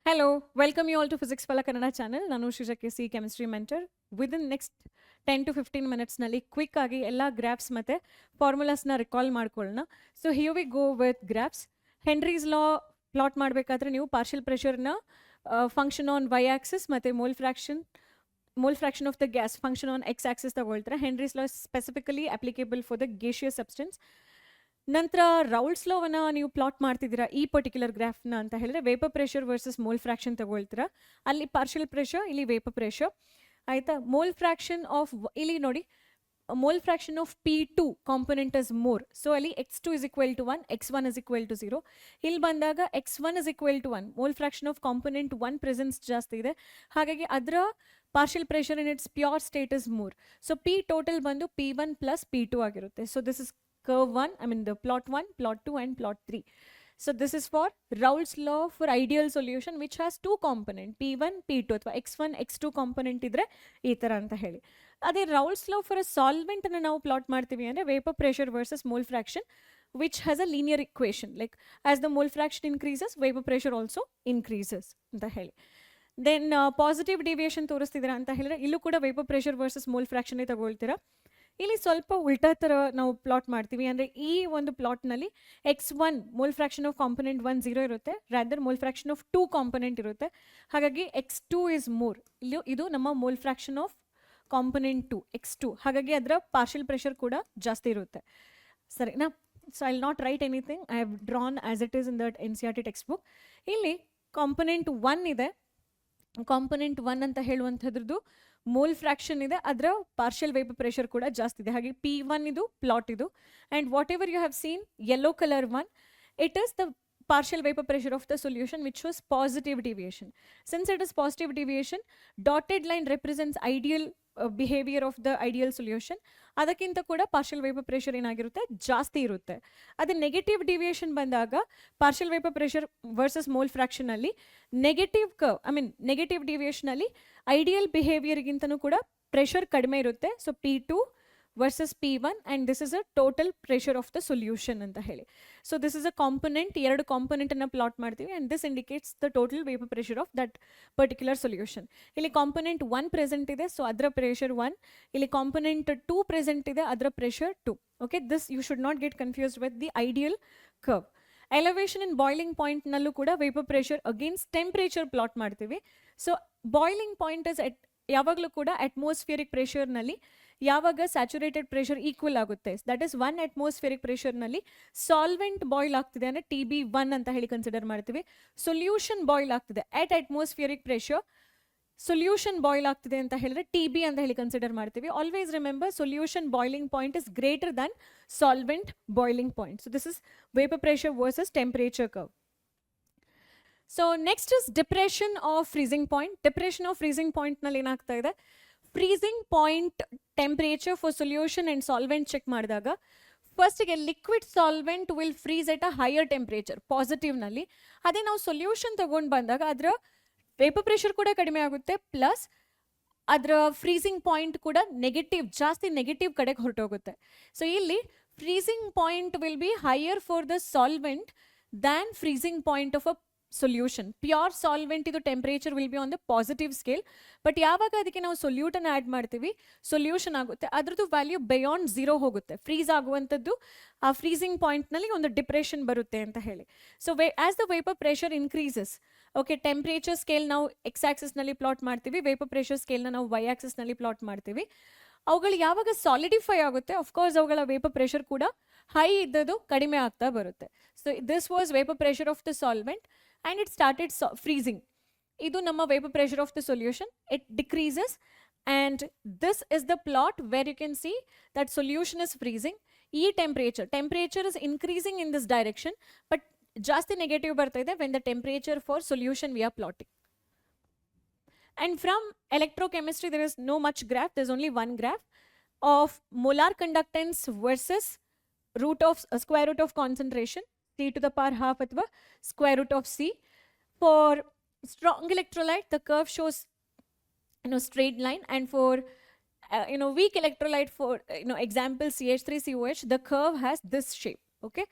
Hello, welcome you all to Physics Pala Kannada channel. ನಾನು Sreeja C chemistry mentor. Within next 10 to 15 ಮಿನಿಟ್ಸ್ನಲ್ಲಿ quick ಆಗಿ ಎಲ್ಲ graphs ಮತ್ತು ಫಾರ್ಮುಲಾಸ್ನ ರಿಕಾಲ್ ಮಾಡ್ಕೊಳ್ಳೋಣ. So here we go with graphs. Henry's law plot ಮಾಡಬೇಕಾದ್ರೆ ನೀವು ಪಾರ್ಷಿಯಲ್ ಪ್ರೆಷರ್ನ ಫಂಕ್ಷನ್ ಆನ್ ವೈ ಆಕ್ಸಿಸ್ ಮತ್ತು mole fraction of the gas function on X axis ತಗೊಳ್ತಾರೆ. Henry's law specifically applicable for the gaseous substance. ನಂತರ Raoult's ಲಾವನ್ನ ನೀವು plot ಮಾಡ್ತಿದ್ದೀರಾ ಈ particular ಗ್ರಾಫ್ನ ಅಂತ ಹೇಳಿದ್ರೆ vapour pressure versus mole fraction ತಗೊಳ್ತೀರಾ. ಅಲ್ಲಿ ಪಾರ್ಷಿಯಲ್ ಪ್ರೆಷರ್, ಇಲ್ಲಿ ವೇಪರ್ ಪ್ರೆಷರ್ ಆಯಿತಾ. ಮೋಲ್ ಫ್ರಾಕ್ಷನ್ ಆಫ್ ಇಲ್ಲಿ ನೋಡಿ, mole fraction of P2 component is more. So ಅಲ್ಲಿ x2 is equal to 1, x1 is equal to 0. ಇಲ್ಲಿ ಬಂದಾಗ x1 is equal to 1, mole fraction of component 1 presence ಜಾಸ್ತಿ ಇದೆ, ಹಾಗಾಗಿ ಅದರ partial pressure in its pure state is more. So P total ಬಂದು P1 plus P2 ಆಗಿರುತ್ತೆ. So this is curve 1, I mean the plot 1, plot 2 and plot 3. So this is for Raoult's law for ideal solution which has two component P1, P2 ಅಥವಾ x1, x2 component ಇದ್ರೆ ಈ ಥರ ಅಂತ ಹೇಳಿ. ಅದೇ Raoult's law for a solvent ಅನ್ನು ನಾವು plot ಮಾಡ್ತೀವಿ ಅಂದರೆ vapor pressure versus mole fraction which has a linear equation, like as the mole fraction increases vapor pressure also increases ಅಂತ ಹೇಳಿ. ದೆನ್ ಪಾಸಿಟಿವ್ ಡಿವಿಯೇಷನ್ ತೋರಿಸ್ತಿದ್ದೀರಾ ಅಂತ ಹೇಳಿದ್ರೆ ಇಲ್ಲೂ ಕೂಡ vapour pressure versus mole fraction ತಗೊಳ್ತೀರಾ. ಇಲ್ಲಿ ಸ್ವಲ್ಪ ಉಲ್ಟಾ ಥರ ನಾವು ಪ್ಲಾಟ್ ಮಾಡ್ತೀವಿ. ಅಂದರೆ ಈ ಒಂದು ಪ್ಲಾಟ್ನಲ್ಲಿ x1 mole fraction of component 1 0 ಇರುತ್ತೆ, rather mole fraction of 2 component ಇರುತ್ತೆ, ಹಾಗಾಗಿ x2 ಇಸ್ ಮೋರ್. ಇದು ನಮ್ಮ mole fraction of component 2 x2, ಹಾಗಾಗಿ ಅದರ ಪಾರ್ಷಿಯಲ್ ಪ್ರೆಷರ್ ಕೂಡ ಜಾಸ್ತಿ ಇರುತ್ತೆ. ಸರಿನಾ? So I will not right anything, I have drawn as it is in that NCERT text book. ಇಲ್ಲಿ ಕಾಂಪೊನೆಂಟ್ 1 ಇದೆ, ಕಾಂಪೊನೆಂಟ್ 1 ಅಂತ ಹೇಳುವಂಥದ್ರದ್ದು ಮೋಲ್ ಫ್ರಾಕ್ಷನ್ ಇದೆ, ಅದರ ಪಾರ್ಷಿಯಲ್ ವೇಪರ್ ಪ್ರೆಷರ್ ಕೂಡ ಜಾಸ್ತಿ ಇದೆ, ಹಾಗೆ P1 ಇದು ಪ್ಲಾಟ್ ಇದು. And whatever you have seen yellow colour 1, it is the partial vapor pressure of the solution which shows positive deviation. Since it is positive deviation, dotted line represents ideal behavior of the ideal solution. ಅದಕ್ಕಿಂತ ಕೂಡ partial vapour pressure ಏನಾಗಿರುತ್ತೆ, ಜಾಸ್ತಿ ಇರುತ್ತೆ. ಅದೇ negative deviation ಬಂದಾಗ partial vapour pressure versus mole ಫ್ರಾಕ್ಷನಲ್ಲಿ negative curve, I mean negative ಡಿವಿಯೇಷನಲ್ಲಿ ideal ಬಿಹೇವಿಯರ್ಗಿಂತನೂ ಕೂಡ ಪ್ರೆಷರ್ ಕಡಿಮೆ ಇರುತ್ತೆ. So P2 versus P1 and this is a total pressure of the solution ಅಂತ ಹೇಳಿ. So this is a component, ಎರಡು ಕಾಂಪೊನೆಂಟ್ ಅನ್ನ ಪ್ಲಾಟ್ ಮಾಡ್ತೀವಿ and this indicates the total vapor pressure of that particular solution. ಇಲ್ಲಿ component 1 present ಇದೆ, so ಅದರ pressure 1. ಇಲ್ಲಿ component 2 present ಇದೆ, ಅದರ pressure 2. Okay, this you should not get confused with the ideal curve. Elevation in boiling ಪಾಯಿಂಟ್ನಲ್ಲೂ ಕೂಡ vapour pressure against temperature plot ಮಾಡ್ತೀವಿ. So boiling point is ಯಾವಾಗಲೂ ಕೂಡ ಅಟ್ಮಾಸ್ಫಿಯರಿಕ್ ಪ್ರೆಷರ್ನಲ್ಲಿ ಯಾವಾಗ ಸ್ಯಾಚುರೇಟೆಡ್ ಪ್ರೆಷರ್ ಈಕ್ವಲ್ ಆಗುತ್ತೆ, ದಟ್ ಇಸ್ 1 ಅಟ್ಮಾಸ್ಫಿಯರಿಕ್ ಪ್ರೆಷರ್ನಲ್ಲಿ solvent boil ಆಗ್ತಿದೆ ಅಂದರೆ TB1 ಅಂತ ಹೇಳಿ ಕನ್ಸಿಡರ್ ಮಾಡ್ತೀವಿ. ಸೊಲ್ಯೂಷನ್ ಬಾಯ್ಲ್ ಆಗ್ತಿದೆ at atmospheric pressure, solution boil ಆಗ್ತಿದೆ ಅಂತ ಹೇಳಿದ್ರೆ TB ಅಂತ ಹೇಳಿ ಕನ್ಸಿಡರ್ ಮಾಡ್ತೀವಿ. Always remember, solution boiling point is greater than solvent boiling point. So this is vapour pressure versus temperature curve. So next is depression of freezing point. Depression of freezing ಪಾಯಿಂಟ್ನಲ್ಲಿ ಏನಾಗ್ತಾ ಇದೆ, freezing point temperature for solution and solvent check ಮಾಡಿದಾಗ ಫಸ್ಟಿಗೆ liquid solvent will freeze at a higher temperature ಪಾಸಿಟಿವ್ನಲ್ಲಿ. ಅದೇ ನಾವು solution ತಗೊಂಡು ಬಂದಾಗ ಅದರ ವೇಪರ್ ಪ್ರೆಷರ್ ಕೂಡ ಕಡಿಮೆ ಆಗುತ್ತೆ, ಪ್ಲಸ್ ಅದರ ಫ್ರೀಸಿಂಗ್ ಪಾಯಿಂಟ್ ಕೂಡ ಜಾಸ್ತಿ ನೆಗೆಟಿವ್ ಕಡೆಗೆ ಹೊರಟೋಗುತ್ತೆ. ಸೊ ಇಲ್ಲಿ freezing point will be higher for the solvent than freezing point of a solution. Pure solvent ಇದು temperature will be on the positive scale, but ಯಾವಾಗ ಅದಕ್ಕೆ ನಾವು ಸೊಲ್ಯೂಟನ್ನು ಆ್ಯಡ್ ಮಾಡ್ತೀವಿ ಸೊಲ್ಯೂಷನ್ ಆಗುತ್ತೆ, ಅದರದ್ದು ವ್ಯಾಲ್ಯೂ ಬಿಯಾಂಡ್ 0 ಹೋಗುತ್ತೆ. ಫ್ರೀಸ್ ಆಗುವಂಥದ್ದು ಆ ಫ್ರೀಸಿಂಗ್ ಪಾಯಿಂಟ್ನಲ್ಲಿ ಒಂದು ಡಿಪ್ರೆಷನ್ ಬರುತ್ತೆ ಅಂತ ಹೇಳಿ. So as the vapour pressure increases, okay, temperature scale ನಾವು ಎಕ್ಸ್ ಆಕ್ಸಿಸ್ನಲ್ಲಿ ಪ್ಲಾಟ್ ಮಾಡ್ತೀವಿ, ವೇಪರ್ ಪ್ರೆಷರ್ ಸ್ಕೇಲ್ನ ನಾವು ವೈ ಆಕ್ಸಿಸ್ನಲ್ಲಿ ಪ್ಲಾಟ್ ಮಾಡ್ತೀವಿ. ಅವುಗಳು ಯಾವಾಗ ಸಾಲಿಡಿಫೈ ಆಗುತ್ತೆ, ಅಫ್ಕೋರ್ಸ್ ಅವುಗಳ ವೇಪರ್ ಪ್ರೆಷರ್ ಕೂಡ ಹೈ ಇದ್ದದ್ದು ಕಡಿಮೆ ಆಗ್ತಾ ಬರುತ್ತೆ. So this was vapour pressure of the solvent and it started freezing. Idu namma vapor pressure of the solution, it decreases, and this is the plot where you can see that solution is freezing. Temperature is increasing in this direction, but just the negative barta ide when the temperature for solution we are plotting. And from electrochemistry there is no much graph, there's only one graph of molar conductance versus square root of concentration, C to the power half athwa square root of C. For strong electrolyte the curve shows straight line, and for weak electrolyte, for example CH3COH, the curve has this shape. Okay,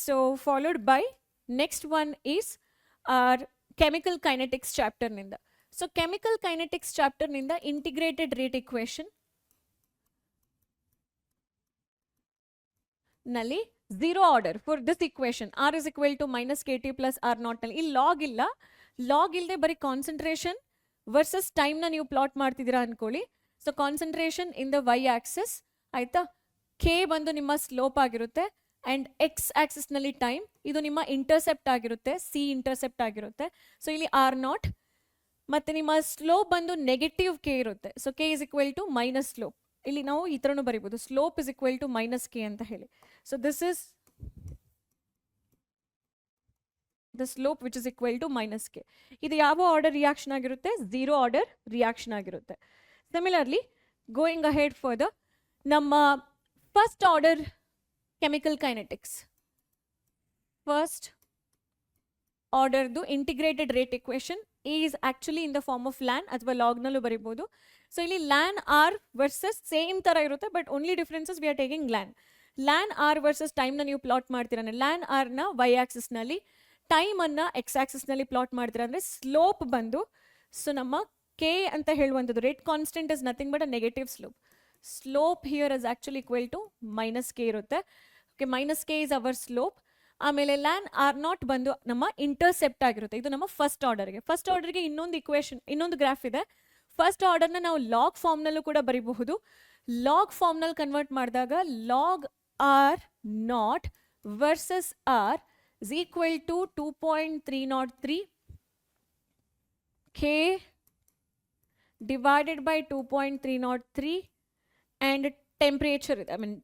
so followed by next one is our chemical kinetics ಚಾಪ್ಟರ್ನಿಂದ. So chemical kinetics ಚಾಪ್ಟರ್ನಿಂದ integrated rate equation ನಲ್ಲಿ zero order for this equation R is equal to minus K T plus R naught ನಲ್ಲಿ ಇಲ್ಲಿ log ಇಲ್ಲ, log ಇಲ್ಲದೆ ಬರೀ concentration versus ಟೈಮ್ನ ನೀವು ಪ್ಲಾಟ್ ಮಾಡ್ತಿದ್ದೀರಾ ಅನ್ಕೊಳ್ಳಿ. So concentration in the Y axis ಆಯ್ತಾ, ಕೆ ಬಂದು ನಿಮ್ಮ ಸ್ಲೋಪ್ ಆಗಿರುತ್ತೆ ಆ್ಯಂಡ್ ಎಕ್ಸ್ ಆಕ್ಸಿಸ್ನಲ್ಲಿ ಟೈಮ್, ಇದು ನಿಮ್ಮ ಇಂಟರ್ಸೆಪ್ಟ್ ಆಗಿರುತ್ತೆ, ಸಿ ಇಂಟರ್ಸೆಪ್ಟ್ ಆಗಿರುತ್ತೆ. ಸೊ ಇಲ್ಲಿ ಆರ್ ನಾಟ್ ಮತ್ತು ನಿಮ್ಮ ಸ್ಲೋಪ್ ಬಂದು ನೆಗೆಟಿವ್ ಕೆ ಇರುತ್ತೆ. So K is equal to minus slope, ಇಲ್ಲಿ ನಾವು ಈ ಥರನೂ ಬರಿಬೋದು, slope is equal to minus K ಅಂತ ಹೇಳಿ. So this is the slope which is equal to minus K. ಇದು ಯಾವ ಆರ್ಡರ್ ರಿಯಾಕ್ಷನ್ ಆಗಿರುತ್ತೆ? ಝೀರೋ ಆರ್ಡರ್ ರಿಯಾಕ್ಷನ್ ಆಗಿರುತ್ತೆ. ಸಿಮಿಲರ್ಲಿ ಗೋಯಿಂಗ್ ಅಹೆಡ್ ಫರ್ದರ್, ನಮ್ಮ first order chemical kinetics, first ಆರ್ಡರ್ದು integrated rate equation is actually in the form of ln ಅಥವಾ ಲಾಗ್ನಲ್ಲೂ ಬರಿಬೋದು. So ಇಲ್ಲಿ ಲ್ಯಾನ್ ಆರ್ ವರ್ಸಸ್ ಸೇಮ್ ಥರ ಇರುತ್ತೆ, but only differences we are taking ln. Ln R versus ಟೈಮ್ನ ನೀವು ಪ್ಲಾಟ್ ಮಾಡ್ತೀರ ಅಂದರೆ ಲ್ಯಾನ್ ಆರ್ನ ವೈ ಆಕ್ಸಿಸ್ನಲ್ಲಿ, ಟೈಮನ್ನು ಎಕ್ಸ್ ಆಕ್ಸಿಸ್ನಲ್ಲಿ ಪ್ಲಾಟ್ ಮಾಡ್ತೀರ ಅಂದರೆ ಸ್ಲೋಪ್ ಬಂದು, ಸೊ ನಮ್ಮ ಕೆ ಅಂತ ಹೇಳುವಂಥದ್ದು rate constant is nothing but a negative slope. Slope here is actually equal to minus K ಇರುತ್ತೆ. Okay, minus K is our slope. ಆಮೇಲೆ ಲ್ಯಾನ್ ಆರ್ ನಾಟ್ ಬಂದು ನಮ್ಮ ಇಂಟರ್ಸೆಪ್ಟ್ ಆಗಿರುತ್ತೆ. ಇದು ನಮ್ಮ ಫಸ್ಟ್ ಆರ್ಡರ್ಗೆ. ಫಸ್ಟ್ ಆರ್ಡರ್ಗೆ ಇನ್ನೊಂದು ಇಕ್ವೇಶನ್, ಇನ್ನೊಂದು ಗ್ರಾಫ್ ಇದೆ. ಫಸ್ಟ್ ಆರ್ಡರ್ನ ನಾವು ಲಾಗ್ ಫಾರ್ಮ್ನಲ್ಲೂ ಕೂಡ ಬರೀಬಹುದು. ಲಾಗ್ ಫಾರ್ಮ್ನಲ್ಲಿ ಕನ್ವರ್ಟ್ ಮಾಡಿದಾಗ log R naught versus R is equal to 2.303 K divided by 2.303 and temperature ಇದೆ, I mean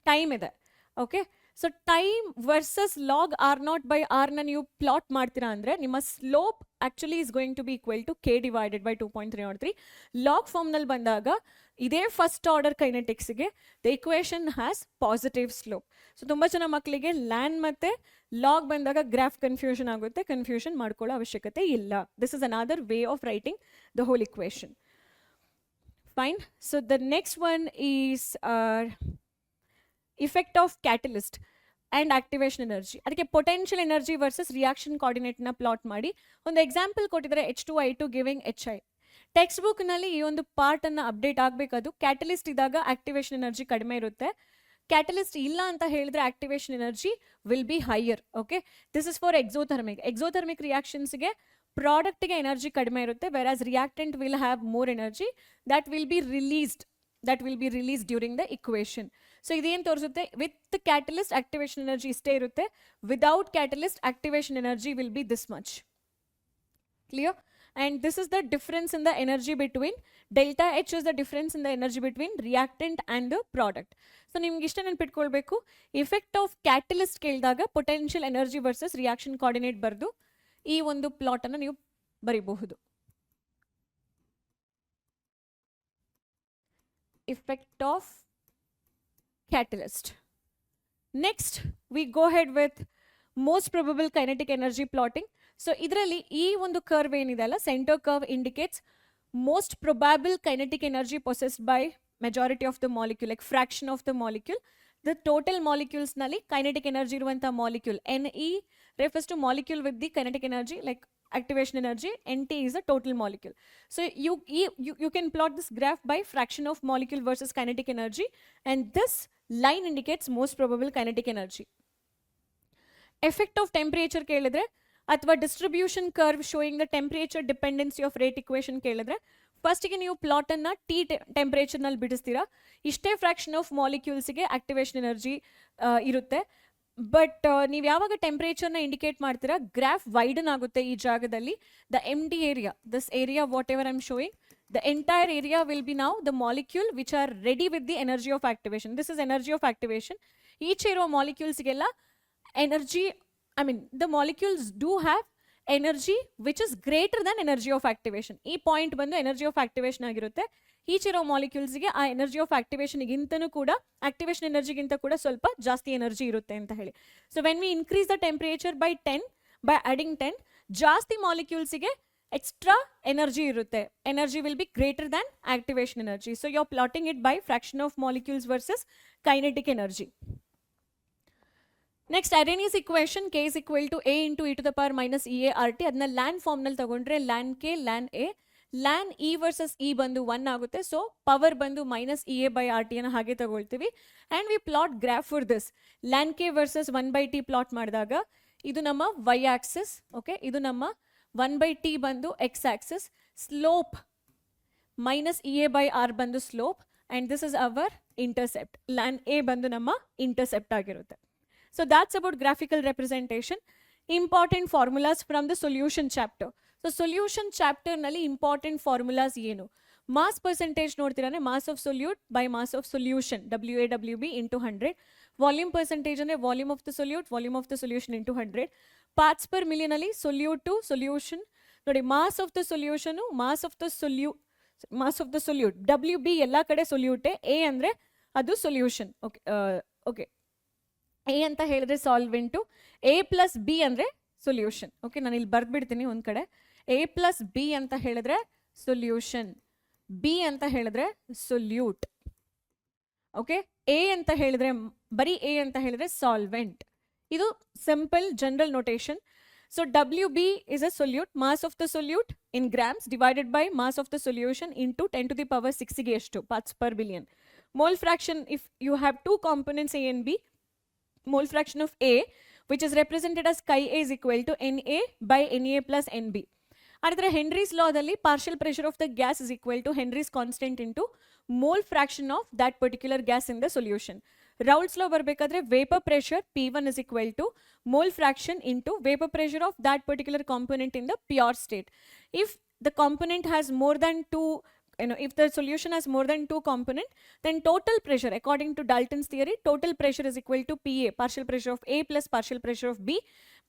time ಇದೆ. Okay, so time versus log R naught by ಆರ್ನ ನೀವು ಪ್ಲಾಟ್ ಮಾಡ್ತೀರಾ ಅಂದರೆ ನಿಮ್ಮ slope actually is going to be equal to K divided by 2.303. Log ಫಾರ್ಮ್ನಲ್ಲಿ ಬಂದಾಗ ಇದೇ ಫಸ್ಟ್ ಆರ್ಡರ್ ಕೈನೆಟಿಕ್ಸ್ಗೆ the equation has positive slope. So ತುಂಬ ಜನ ಮಕ್ಕಳಿಗೆ ಲ್ಯಾನ್ ಮತ್ತು ಲಾಗ್ ಬಂದಾಗ ಗ್ರಾಫ್ ಕನ್ಫ್ಯೂಷನ್ ಆಗುತ್ತೆ, ಕನ್ಫ್ಯೂಷನ್ ಮಾಡ್ಕೊಳ್ಳೋ ಅವಶ್ಯಕತೆ ಇಲ್ಲ. This is another way of writing the whole equation. Fine. So the next one is effect of catalyst and activation energy. ಅದಕ್ಕೆ ಪೊಟೆನ್ಷಿಯಲ್ ಎನರ್ಜಿ ವರ್ಸಸ್ ರಿಯಾಕ್ಷನ್ ಕೋಆರ್ಡಿನೇಟ್ನ ಪ್ಲಾಟ್ ಮಾಡಿ ಒಂದು ಎಕ್ಸಾಂಪಲ್ ಕೊಟ್ಟಿದ್ದಾರೆ, H2I2 ಗಿವಿಂಗ್ HI. ಟೆಕ್ಸ್ಟ್ ಬುಕ್ನಲ್ಲಿ ಈ ಒಂದು ಪಾರ್ಟನ್ನು update ಆಗಬೇಕದು. ಕ್ಯಾಟಲಿಸ್ಟ್ ಇದ್ದಾಗ ಆಕ್ಟಿವೇಶನ್ ಎನರ್ಜಿ ಕಡಿಮೆ ಇರುತ್ತೆ, ಕ್ಯಾಟಲಿಸ್ಟ್ ಇಲ್ಲ ಅಂತ ಹೇಳಿದ್ರೆ activation energy will be higher. Okay, this is for exothermic. Exothermic ರಿಯಾಕ್ಷನ್ಸ್ಗೆ ಪ್ರಾಡಕ್ಟ್ಗೆ ಎನರ್ಜಿ ಕಡಿಮೆ ಇರುತ್ತೆ, whereas reactant will have more energy that will be released during the equation. So ಇದೇನು ತೋರಿಸುತ್ತೆ? ವಿತ್ ಕ್ಯಾಟಲಿಸ್ಟ್ ಆಕ್ಟಿವೇಶನ್ ಎನರ್ಜಿ ಇಷ್ಟೇ ಇರುತ್ತೆ, without catalyst activation energy will be this much. Clear? And this is the difference in the energy between delta H is the difference in the energy between reactant and the product. So ನಿಮ್ಗೆ ಇಷ್ಟ ನೆನ್ಪಿಟ್ಕೊಳ್ಬೇಕು, effect of catalyst ಕೇಳಿದಾಗ potential energy versus reaction coordinate ಬರೆದು ಈ ಒಂದು ಪ್ಲಾಟನ್ನು ನೀವು ಬರೀಬಹುದು. Effect of catalyst. Next we go ahead with most probable kinetic energy plotting. So ಇದರಲ್ಲಿ ಈ ಒಂದು ಕರ್ವ್ ಏನಿದೆ ಅಲ್ಲ, centre curve indicates most probable kinetic energy possessed by majority of the molecule, like fraction of the molecule. The total ಮಾಲಿಕ್ಯೂಲ್ಸ್ನಲ್ಲಿ kinetic energy ಇರುವಂಥ molecule NE refers to molecule with the kinetic energy, like activation energy. NT is the total molecule. So you can plot this graph by fraction of molecule versus kinetic energy, and this line indicates most probable kinetic energy. Effect of temperature ಕೇಳಿದ್ರೆ ಅಥವಾ distribution curve showing the temperature dependency of rate equation ಕೇಳಿದ್ರೆ ಫಸ್ಟಿಗೆ ನೀವು ಪ್ಲಾಟನ್ನು T ಟೆಂಪ್ರೇಚರ್ನಲ್ಲಿ ಬಿಡಿಸ್ತೀರಾ. ಇಷ್ಟೇ fraction of ಮಾಲಿಕ್ಯೂಲ್ಸಿಗೆ activation energy ಇರುತ್ತೆ. But ನೀವು ಯಾವಾಗ ಟೆಂಪ್ರೇಚರ್ನ indicate ಮಾಡ್ತೀರಾ, ಗ್ರಾಫ್ ವೈಡನ್ ಆಗುತ್ತೆ ಈ ಜಾಗದಲ್ಲಿ. The MD area, this area what ever I am showing, the entire area will be now the molecule which are ready with the energy of activation. This is energy of activation. Each iರೋ molecules-ಗೆಲ್ಲ energy, I mean the molecules do have energy which is greater than energy of activation. ಈ point ಬಂದು energy of activation ಆಗಿರುತ್ತೆ. Each ಇರೋ ಮಾಲಿಕ್ಯೂಲ್ಸ್ಗೆ ಆ energy of ಆಕ್ಟಿವೇಶನ್ಗಿಂತನೂ ಕೂಡ activation ಎನರ್ಜಿಗಿಂತ ಕೂಡ ಸ್ವಲ್ಪ ಜಾಸ್ತಿ energy ಇರುತ್ತೆ ಅಂತ ಹೇಳಿ. So when we increase the temperature by 10 by adding 10, ಜಾಸ್ತಿ ಮಾಲಿಕ್ಯೂಲ್ಸ್ಗೆ extra energy irutte. Energy will be greater than activation energy. So you're plotting it by fraction of molecules versus kinetic energy. Next Arrhenius equation K is equal to A into E to the power minus E A R T ಅದನ್ನ ln ಫಾರ್ಮ್ನಲ್ಲಿ ತಗೊಂಡ್ರೆ ln K ln A ln E versus E ಬಂದು 1 ಆಗುತ್ತೆ. So power ಬಂದು minus E A by R T ಅನ್ನು ಹಾಗೆ ತಗೊಳ್ತೀವಿ. And we plot graph for this ln K versus 1/t plot ಮಾಡಿದಾಗ ಇದು ನಮ್ಮ ವೈ ಆಕ್ಸಿಸ್. ಓಕೆ, ಇದು ನಮ್ಮ 1/t ಬಂದು X axis. Slope minus E A by R ಬಂದು slope and this is our intercept. ಲ್ಯಾನ್ ಎ ಬಂದು ನಮ್ಮ ಇಂಟರ್ಸೆಪ್ಟ್ ಆಗಿರುತ್ತೆ. So that's about graphical representation. Important formulas from the solution chapter. So solution chapter nalli important formulas ಏನು? Mass percentage ನೋಡ್ತಿರಾನೆ mass of solute by mass of solution WaWb into 100. Volume percentage ಅಂದ್ರೆ volume of the solute, volume of the solution into 100. Parts per million ಅಲ್ಲಿ solute to solution ನೋಡಿ mass of the solution mass of the solute WB ಎಲ್ಲ ಕಡೆ solute A ಅಂದ್ರೆ ಅದು solution. Okay A ಅಂತ ಹೇಳಿದ್ರೆ ಸಾಲ್ವೆಂಟು, A plus B ಅಂದರೆ solution. Okay, ನಾನು ಇಲ್ಲಿ ಬರ್ದ್ಬಿಡ್ತೀನಿ ಒಂದು ಕಡೆ. ಎ ಪ್ಲಸ್ ಬಿ ಅಂತ ಹೇಳಿದ್ರೆ ಸೊಲ್ಯೂಷನ್, ಬಿ ಅಂತ ಹೇಳಿದ್ರೆ ಸೊಲ್ಯೂಟ್. ಓಕೆ, ಎ ಅಂತ ಹೇಳಿದ್ರೆ ಬರೀ ಎ ಅಂತ ಹೇಳಿದ್ರೆ ಸಾಲ್ವೆಂಟ್. ಇದು simple general notation. So W B is a solute. Mass of the solute in grams divided by mass of the solution into 10⁶ ಎಷ್ಟು parts per billion. Mole fraction if you have two components A and B, mole fraction of A which is represented as chi A is equal to Na by Na plus Nb. Aditara Henry's law dalli partial pressure of the gas is equal to Henry's constant into mole fraction of that particular gas in the solution. Raoult's law barbekadre vapor pressure P1 is equal to mole fraction into vapor pressure of that particular component in the pure state. If the component has more than two, if the solution has more than two components, then total pressure according to Dalton's theory, total pressure is equal to PA, partial pressure of A plus partial pressure of B.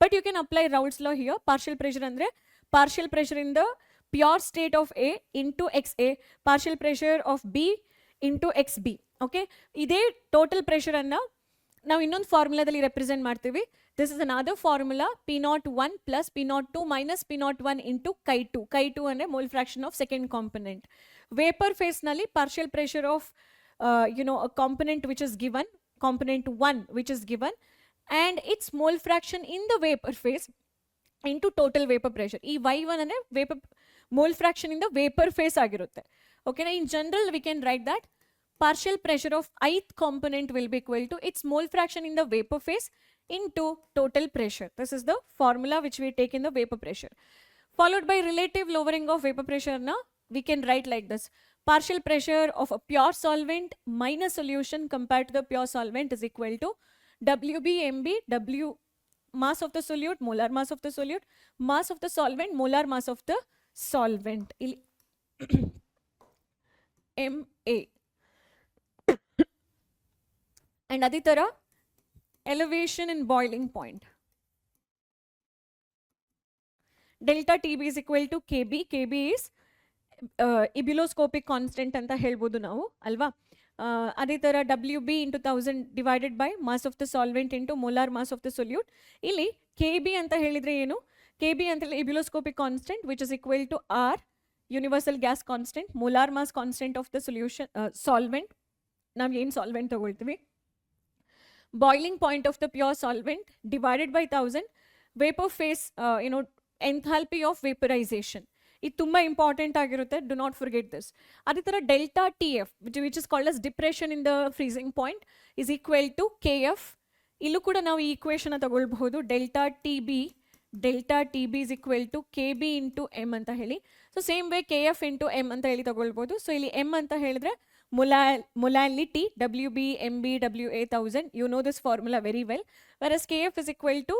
But you can apply Raoult's law here. Partial pressure andre partial pressure in the pure state of A into XA, partial pressure of B into XB. Okay, ide total pressure anna ನಾವು ಇನ್ನೊಂದು ಫಾರ್ಮುಲಾದಲ್ಲಿ represent ಮಾಡ್ತೀವಿ. This is another formula P01 plus P02 minus P01 into Chi2. Chi2 ಅಂದರೆ mole fraction of second component. Vapour ಫೇಸ್ನಲ್ಲಿ partial pressure of component which is given, component 1 which is given, and its mole fraction in the vapour phase into total vapour pressure. ಈ Y1 ಅಂದರೆ vapour mole fraction ಇಂದ vapour phase ಆಗಿರುತ್ತೆ. ಓಕೆನಾ, in general we can write that partial pressure of ith component will be equal to its mole fraction in the vapor phase into total pressure. This is the formula which we take in the vapor pressure. Followed by relative lowering of vapor pressure, now we can write like this. Partial pressure of a pure solvent minus solution compared to the pure solvent is equal to WB MB, W mass of the solute, molar mass of the solute, mass of the solvent, molar mass of the solvent. MA. And ಅದೇ ಥರ elevation and boiling point. Delta TB is equal to KB. KB is ebuloscopic constant ಅಂತ ಹೇಳ್ಬೋದು ನಾವು ಅಲ್ವಾ. ಅದೇ ಥರ WB into 1000 divided by mass of the solvent into molar mass of the solute. ಇಲ್ಲಿ KB ಅಂತ ಹೇಳಿದರೆ ಏನು? KB ಅಂತ ಹೇಳಿ ebuloscopic constant which is equal to R universal gas constant, molar mass constant of the solution solvent. ನಾವು ಏನು solvent ತಗೊಳ್ತೀವಿ, boiling point of the pure solvent divided by 1000, vapor phase enthalpy of vaporization. ಇದು ತುಂಬ important ಆಗಿರುತ್ತೆ, do not forget this. ಅದೇ ಥರ delta T F which is called as depression in the freezing point is equal to K F. ಇಲ್ಲೂ ಕೂಡ ನಾವು ಈ equation ತಗೊಳ್ಬಹುದು. Delta T B is equal to K B into M ಅಂತ ಹೇಳಿ. So same way K F into M ಅಂತ ಹೇಳಿ ತಗೊಳ್ಬೋದು. ಸೊ ಇಲ್ಲಿ ಎಮ್ ಅಂತ ಹೇಳಿದ್ರೆ molality, WB, MB, WA 1000. You know this formula very well. Whereas KF is equal to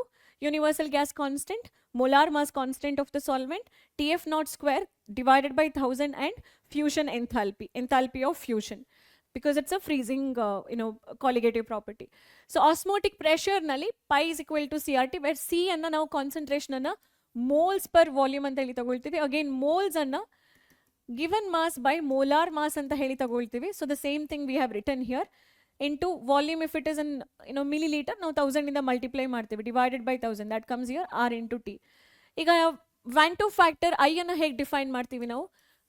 universal gas constant, molar mass constant of the solvent, TF naught square divided by 1000 and fusion enthalpy of fusion. Because it's a freezing, colligative property. So osmotic pressure nalli pi is equal to CRT, where C anna now concentration anna moles per volume anta heli tagoltivi. Again moles anna given mass by molar mass anta heli tagoltivi. So the same thing we have written here into volume. If it is in milliliter, now 1000 inda multiply ಮಾಡ್ತೀವಿ divided by 1000, that comes here R into T. ಈಗ Van 2 factor I ಅನ್ನ ಹೇಗೆ define ಮಾಡ್ತೀವಿ ನಾವು?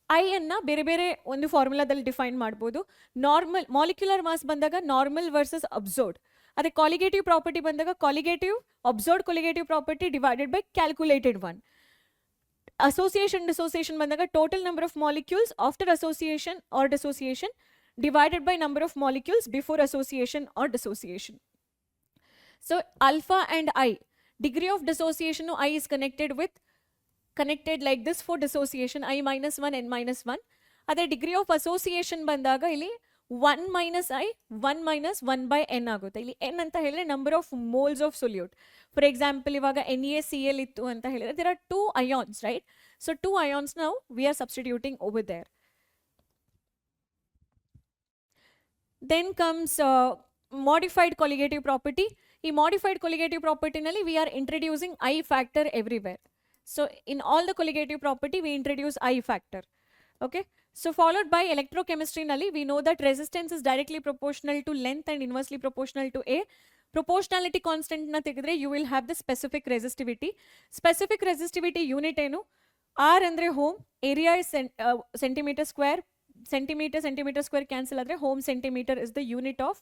I ಅನ್ನ ಬೇರೆ ಬೇರೆ ಒಂದು ಫಾರ್ಮುಲಾದಲ್ಲಿ ಡಿಫೈನ್ ಮಾಡ್ಬೋದು. ನಾರ್ಮಲ್ ಮಾಲಿಕ್ಯುಲರ್ ಮಾಸ್ ಬಂದಾಗ ನಾರ್ಮಲ್ ವರ್ಸಸ್ ಅಬ್ಸರ್ವ್ಡ್. ಅದೇ ಕಾಲಿಗೇಟಿವ್ ಪ್ರಾಪರ್ಟಿ ಬಂದಾಗ colligative observed colligative property divided by calculated one. Association dissociation ಬಂದಾಗ total number of molecules after association or dissociation divided by number of molecules before association or dissociation. So alpha and I, degree of dissociation I is connected like this for dissociation, I minus 1, n minus 1. Other degree of association bandaga ili 1 minus I, 1 minus 1 by n ಆಗುತ್ತೆ. ಇಲ್ಲಿ n ಅಂತ ಹೇಳಿದ್ರೆ number of moles of solute. For example, ಇವಾಗ NaCl ಇತ್ತು ಅಂತ ಹೇಳಿದ್ರೆ there are 2 ions, right? So 2 ions now we are substituting over there. Then comes modified colligative property. ಈ modified colligative property ನಲ್ಲಿ we are introducing I factor everywhere. So in all the colligative property we introduce I factor. Okay. So followed by electrochemistry ನಲ್ಲಿ we know that resistance is directly proportional to length and inversely proportional to A. Proportionality constant na ತೆಗೆದ್ರೆ you will have the specific resistivity. Specific resistivity unit ಏನು? R ಅಂದ್ರೆ home, area is centimeter square, centimeter square cancel ಆದರೆ home centimeter is the unit of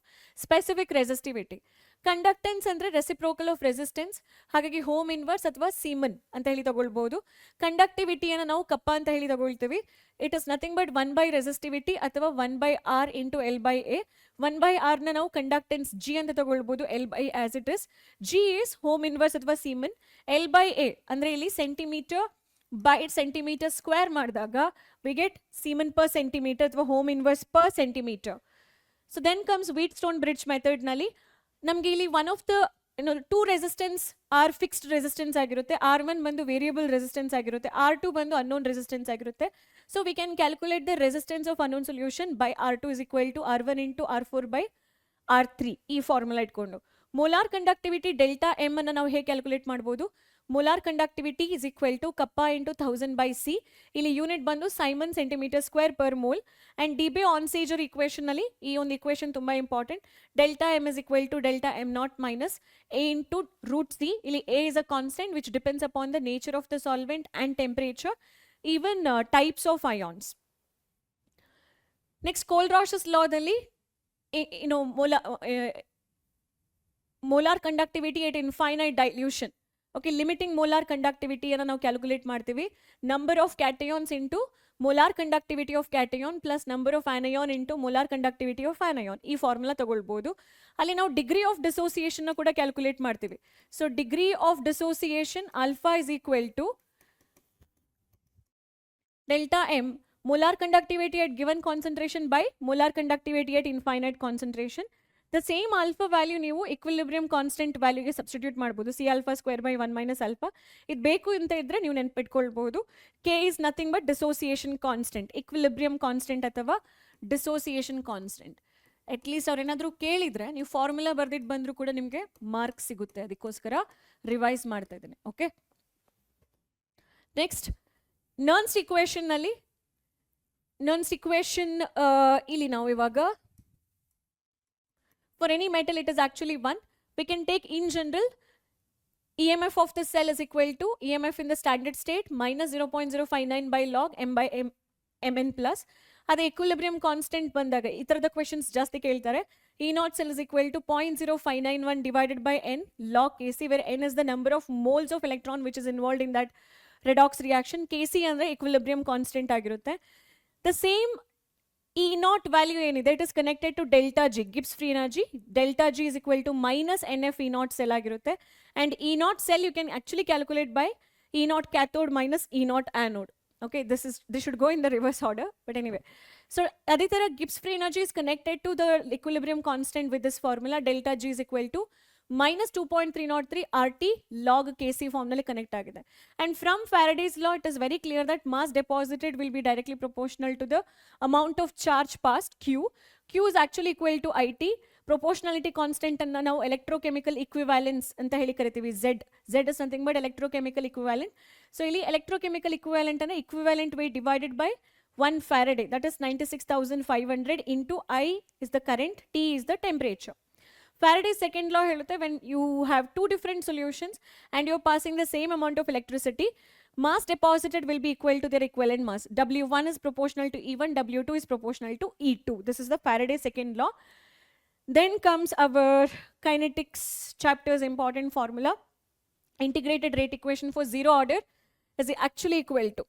specific resistivity. Conductance ಅಂದರೆ reciprocal of resistance, ಹಾಗಾಗಿ home inverse ಅಥವಾ Siemann ಅಂತ ಹೇಳಿ ತಗೊಳ್ಬಹುದು. ಕಂಡಕ್ಟಿವಿಟಿಯನ್ನು ನಾವು ಕಪ್ಪ ಅಂತ ಹೇಳಿ ತಗೊಳ್ತೀವಿ. It is nothing but 1 by resistivity ಅಥವಾ 1 by R into L by A. 1 by R ನ ನಾವು ಕಂಡಕ್ಟೆನ್ಸ್ G ಅಂತ ತಗೊಳ್ಬಹುದು, L by as it is. G is home inverse ಅಥವಾ Siemann. L by A ಅಂದ್ರೆ ಇಲ್ಲಿ ಸೆಂಟಿಮೀಟರ್ by centimeter square ಮಾಡಿದಾಗ we get Siemann per centimeter ಅಥವಾ home inverse per centimeter. So then comes Wheatstone bridge method ನಲ್ಲಿ ನಮಗೆ ಇಲ್ಲಿ one of the two resistance are fixed resistance ಆಗಿರುತ್ತೆ, R1 ಬಂದು variable resistance ಆಗಿರುತ್ತೆ, R2 ಬಂದು unknown resistance ಆಗಿರುತ್ತೆ. So we can calculate the resistance of unknown solution by R2 is equal to R1 into R4 by R3. ಈ formula ಇಟ್ಕೊಂಡು molar conductivity delta m ಅನ್ನು ನಾವು ಹೇಗೆ ಕ್ಯಾಲ್ಕುಲೇಟ್ ಮಾಡಬಹುದು? molar conductivity is equal to kappa into 1000 by C. ಇಲ್ಲಿ unit ಬಂದು Simon centimeter square per mole. And Debye Onsager equation ನಲ್ಲಿ ಈ ಒಂದು equation ತುಂಬಾ important. Delta m is equal to delta m naught minus A into root C. ಇಲ್ಲಿ A is a constant which depends upon the nature of the solvent and temperature, even types of ions. Next, Kohlrausch's law ದಲ್ಲಿ molar conductivity at infinite dilution. Okay, limiting molar conductivity ಅನ್ನು ನಾವು calculate ಮಾಡ್ತೀವಿ. Number of cations into molar conductivity of cation plus number of anion into molar conductivity of anion. ಈ formula ತಗೊಳ್ಬಹುದು. ಅಲ್ಲಿ ನಾವು degree of dissociation ಕೂಡ calculate ಮಾಡ್ತೀವಿ. So degree of dissociation alpha is equal to delta m molar conductivity at given concentration by molar conductivity at infinite concentration. The same alpha value ನೀವು equilibrium constant value ಗೆ substitute ಮಾಡಬಹುದು, C alpha square by 1 minus alpha. ಇದು ಬೇಕು ಅಂತ ಇದ್ರೆ ನೀವು ನೆನಪಿಟ್ಕೊಳ್ಬಹುದು. K is nothing but dissociation constant, equilibrium constant ಅಥವಾ dissociation constant. At least ಅವ್ರೇನಾದರೂ ಕೇಳಿದ್ರೆ ನೀವು ಫಾರ್ಮುಲಾ ಬರ್ದಿಟ್ಟು ಬಂದರೂ ಕೂಡ ನಿಮಗೆ ಮಾರ್ಕ್ಸ್ ಸಿಗುತ್ತೆ, ಅದಕ್ಕೋಸ್ಕರ ರಿವೈಸ್ ಮಾಡ್ತಾ ಇದ್ದೇನೆ. ಓಕೆ, ನೆಕ್ಸ್ಟ್ ನರ್ನ್ಸ್ ಇಕ್ವೇಷನ್ ನಲ್ಲಿ ನರ್ನ್ಸ್ ಇಕ್ವೇಷನ್ ಇಲ್ಲಿ ನಾವು ಇವಾಗ for any metal it is actually 1. We can take in general EMF of the cell is equal to EMF in the standard state minus 0.059 by log m by mn plus. ಅದೇ equilibrium constant ಬಂದಾಗ ಈ ತರದ questions ಜಾಸ್ತಿ ಕೇಳ್ತಾರೆ. E naught cell is equal to 0.0591 divided by n log Kc, where n is the number of moles of electron which is involved in that redox reaction. Kc ಅಂದ್ರೆ equilibrium constant ಆಗಿರುತ್ತೆ. The same E naught value ಏನಿದೆ it is connected to delta G, Gibbs free energy. Delta G is equal to minus NF E naught cell ಆಗಿರುತ್ತೆ. And E naught cell you can actually calculate by E naught cathode minus E naught anode. Okay, this should go in the reverse order, but anyway. So ಅದೇ ತರ Gibbs free energy is connected to the equilibrium constant with this formula. Delta G is equal to minus 2.303 RT log Kc form ನಲ್ಲಿ connect ಆಗಿದೆ. And from Faraday's law it is very clear that mass deposited will be directly proportional to the amount of charge passed Q. Q is actually equal to IT. Proportionality constant ಅನ್ನ ನಾವು electrochemical equivalence ಅಂತ ಹೇಳಿ ಕರಿತೀವಿ. Z is nothing but electrochemical equivalent. So ಇಲ್ಲಿ electrochemical equivalent ಅನ್ನ equivalent weight divided by 1 Faraday, that is 96,500 into I is the current, T is the temperature. Faraday's second law ಹೇಳುತ್ತೆ when you have two different solutions and you're passing the same amount of electricity, mass deposited will be equal to their equivalent mass. W1 is proportional to E1, W2 is proportional to E2. This is the Faraday's second law. Then comes our kinetics chapter's important formula. Integrated rate equation for zero order is actually equal to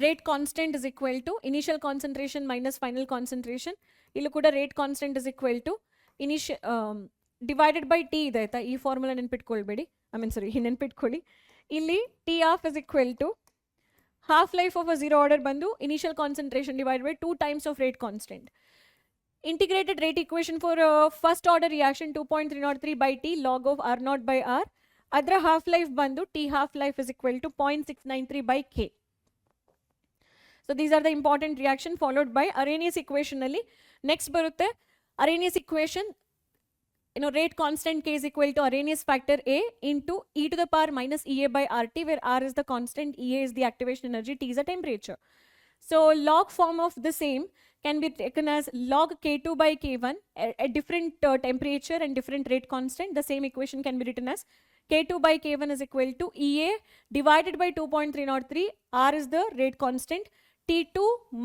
rate constant is equal to initial concentration minus final concentration. Illu kuda rate constant is equal to initial divided by t ಇದೆ ಆಯ್ತಾ. ಈ formula ನೆನ್ಪಿಟ್ಕೊಳ್ಬೇಡಿ, ನೆನ್ಪಿಟ್ಕೊಳ್ಳಿ. ಇಲ್ಲಿ T of is equal to half life of a zero order bandu initial concentration divided by 2 times of rate constant. Integrated rate equation for first order reaction 2.303 by t log of r naught by r. Adra half life bandu t half life is equal to 0.693 by k. So these are the important reaction followed by Arrhenius equation alli. Next barutte Arrhenius equation, rate constant k is equal to Arrhenius factor A into e to the power minus EA by RT, where R is the constant, EA is the activation energy, T is the temperature. So log form of the same can be taken as log K2 by K1 at different temperature and different rate constant. The same equation can be written as K2 by K1 is equal to EA divided by 2.303, R is the rate constant, T2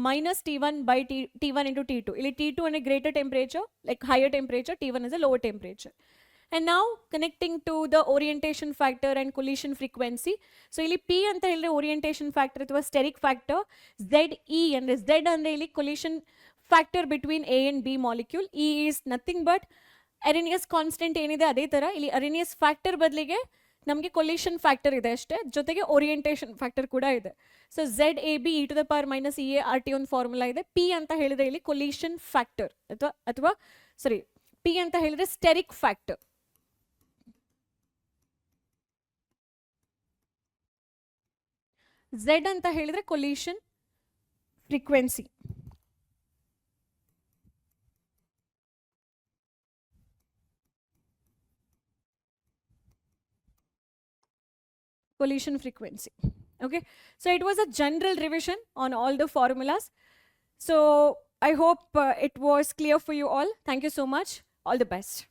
minus T1 by T1 into T2. Ili T2 is a greater temperature, like higher temperature, T1 is a lower temperature. And now connecting to the orientation factor and collision frequency. So ili P anta helre orientation factor athwa steric factor, ZE and Z andre ili collision factor between A and B molecule. E is nothing but Arrhenius constant ಏನಿದೆ ಅದೇ ತರ ಇಲ್ಲಿ Arrhenius factor ಬದಲಿಗೆ ನಮಗೆ collision factor ಇದೆ ಅಷ್ಟೇ, ಜೊತೆಗೆ orientation factor ಕೂಡ ಇದೆ. So ZAB e to the power minus EA RT ಒಂದು ಫಾರ್ಮುಲಾ ಇದೆ. P ಅಂತ ಹೇಳಿದ್ರೆ ಇಲ್ಲಿ ಕೊಲಿಷನ್ ಫ್ಯಾಕ್ಟರ್ ಅಥವಾ P ಅಂತ ಹೇಳಿದ್ರೆ ಸ್ಟೆರಿಕ್ ಫ್ಯಾಕ್ಟರ್. Z ಅಂತ ಹೇಳಿದ್ರೆ collision frequency. Collision frequency. Okay, so it was a general revision on all the formulas. So I hope it was clear for you all. Thank you so much. All the best.